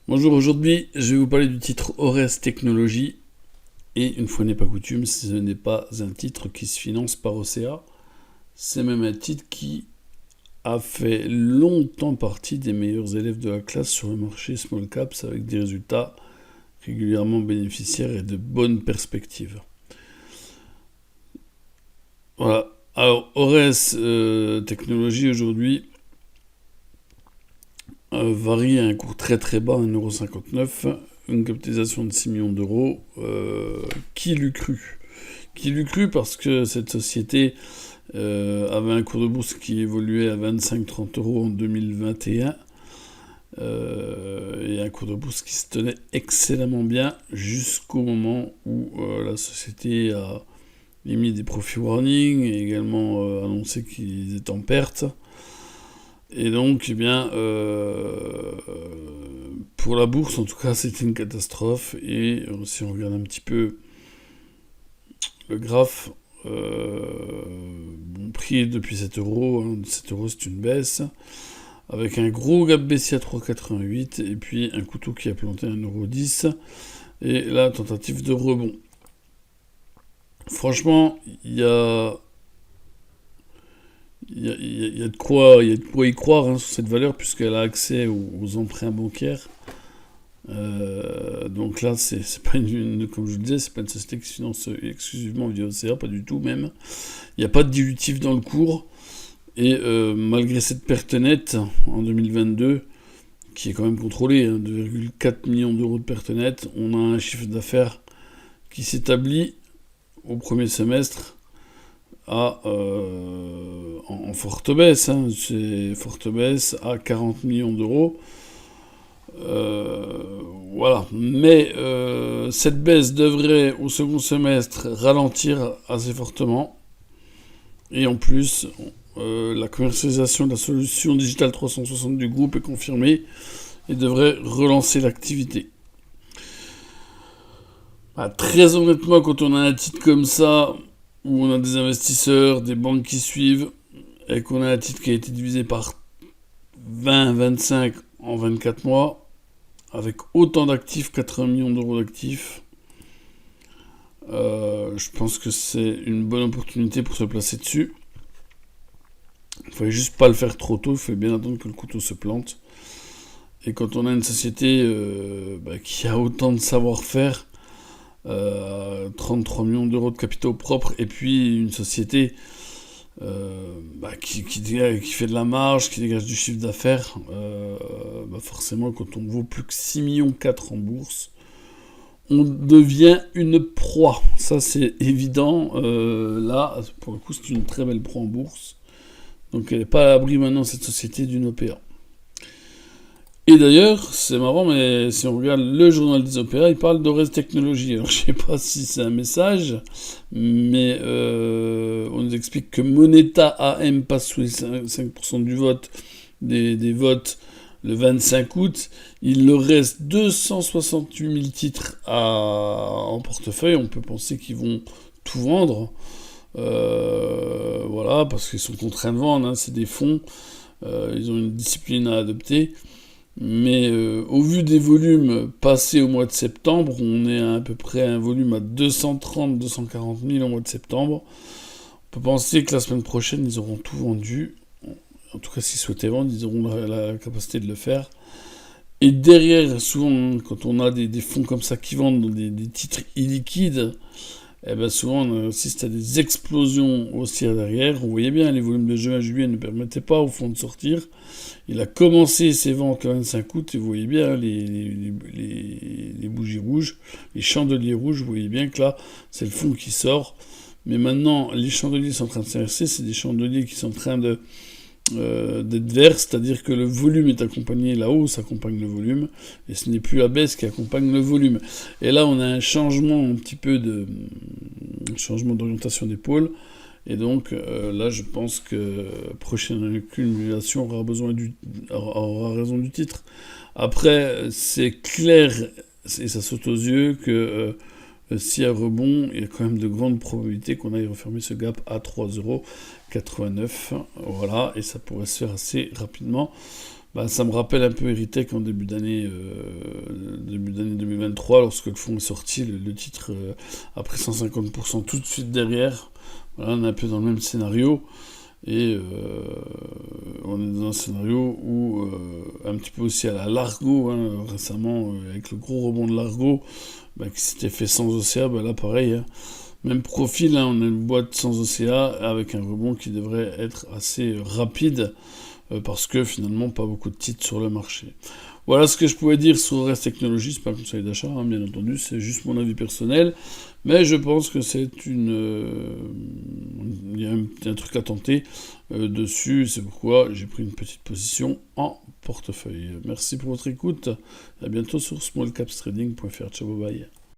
Bonjour, aujourd'hui je vais vous parler du titre Ores Technologies et une fois n'est pas coutume, ce n'est pas un titre qui se finance par OCA, c'est même un titre qui a fait longtemps partie des meilleurs élèves de la classe sur le marché small caps avec des résultats régulièrement bénéficiaires et de bonnes perspectives. Voilà, alors Ores Technologies aujourd'hui varie à un cours très très bas, 1,59 €, une capitalisation de 6 millions d'euros. Qui l'eût cru? Qui l'eût cru parce que cette société avait un cours de bourse qui évoluait à 25-30 € en 2021 et un cours de bourse qui se tenait excellemment bien jusqu'au moment où la société a émis des profit warnings et également annoncé qu'ils étaient en perte. Et donc, eh bien, pour la bourse, en tout cas, c'était une catastrophe. Et si on regarde un petit peu le graphe, prix depuis 7 €, 7 €, c'est une baisse, avec un gros gap baissier à 3,88 et puis un couteau qui a planté à 1,10 €, et la tentative de rebond. Franchement, il y a de quoi y croire sur cette valeur, puisqu'elle a accès aux emprunts bancaires. Donc là, c'est pas comme je le disais, c'est pas une société qui se finance exclusivement via OCA, pas du tout même. Il n'y a pas de dilutif dans le cours. Et malgré cette perte nette en 2022, qui est quand même contrôlée, 2,4 millions d'euros de perte nette, on a un chiffre d'affaires qui s'établit au premier semestre en forte baisse, c'est forte baisse à 40 millions d'euros. Voilà. Mais cette baisse devrait au second semestre ralentir assez fortement. Et en plus, la commercialisation de la solution Digital 360 du groupe est confirmée et devrait relancer l'activité. Très honnêtement, quand on a un titre comme ça, où on a des investisseurs, des banques qui suivent, et qu'on a un titre qui a été divisé par 20-25 en 24 mois, avec autant d'actifs, 80 millions d'euros d'actifs, je pense que c'est une bonne opportunité pour se placer dessus. Il ne fallait juste pas le faire trop tôt, il fallait bien attendre que le couteau se plante. Et quand on a une société qui a autant de savoir-faire, 33 millions d'euros de capitaux propres, et puis une société qui fait de la marge, qui dégage du chiffre d'affaires, forcément, quand on vaut plus que 6,4 millions en bourse, on devient une proie. Ça, c'est évident. Là, pour le coup, c'est une très belle proie en bourse. Donc, elle n'est pas à l'abri maintenant, cette société, d'une OPA. Et d'ailleurs, c'est marrant, mais si on regarde le journal des OPA, il parle d'Ores Technologies. Alors, je sais pas si c'est un message, mais on nous explique que Moneta AM passe sous les 5% du vote, des votes le 25 août. Il leur reste 268 000 titres en portefeuille. On peut penser qu'ils vont tout vendre. Voilà, parce qu'ils sont contraints de vendre, c'est des fonds. Ils ont une discipline à adopter. Mais au vu des volumes passés au mois de septembre, on est à peu près à un volume à 230-240 000 au mois de septembre. On peut penser que la semaine prochaine, ils auront tout vendu. En tout cas, s'ils souhaitaient vendre, ils auront la capacité de le faire. Et derrière, souvent, quand on a des fonds comme ça qui vendent des titres illiquides, souvent on assiste à des explosions haussières derrière. On voyait bien, les volumes de juin à juillet ne permettaient pas au fonds de sortir. Il a commencé ses ventes le 25 août, et vous voyez bien les bougies rouges, les chandeliers rouges, vous voyez bien que là, c'est le fond qui sort. Mais maintenant, les chandeliers sont en train de s'inverser, c'est des chandeliers qui sont en train d'être verts, c'est-à-dire que le volume est accompagné, la hausse accompagne le volume, et ce n'est plus la baisse qui accompagne le volume. Et là, on a un changement un petit peu changement d'orientation des pôles. Et donc là, je pense que prochaine accumulation aura raison du titre. Après, c'est clair, et ça saute aux yeux, que s'il y a rebond, il y a quand même de grandes probabilités qu'on aille refermer ce gap à 3,89 €. Voilà, et ça pourrait se faire assez rapidement. Ça me rappelle un peu Erytech en début d'année 2023, lorsque le fonds est sorti, le titre a pris 150% tout de suite derrière. Voilà, on est un peu dans le même scénario. Et on est dans un scénario où, un petit peu aussi à la Largo, hein, récemment, avec le gros rebond de Largo, qui s'était fait sans OCA, là pareil, hein, même profil, hein, on a une boîte sans OCA avec un rebond qui devrait être assez rapide, parce que finalement pas beaucoup de titres sur le marché. Voilà ce que je pouvais dire sur Rest Technologies, c'est pas un conseil d'achat, hein, bien entendu, c'est juste mon avis personnel, mais je pense que c'est il y a un truc à tenter dessus, c'est pourquoi j'ai pris une petite position en portefeuille. Merci pour votre écoute, à bientôt sur smallcapstrading.fr, ciao bye bye.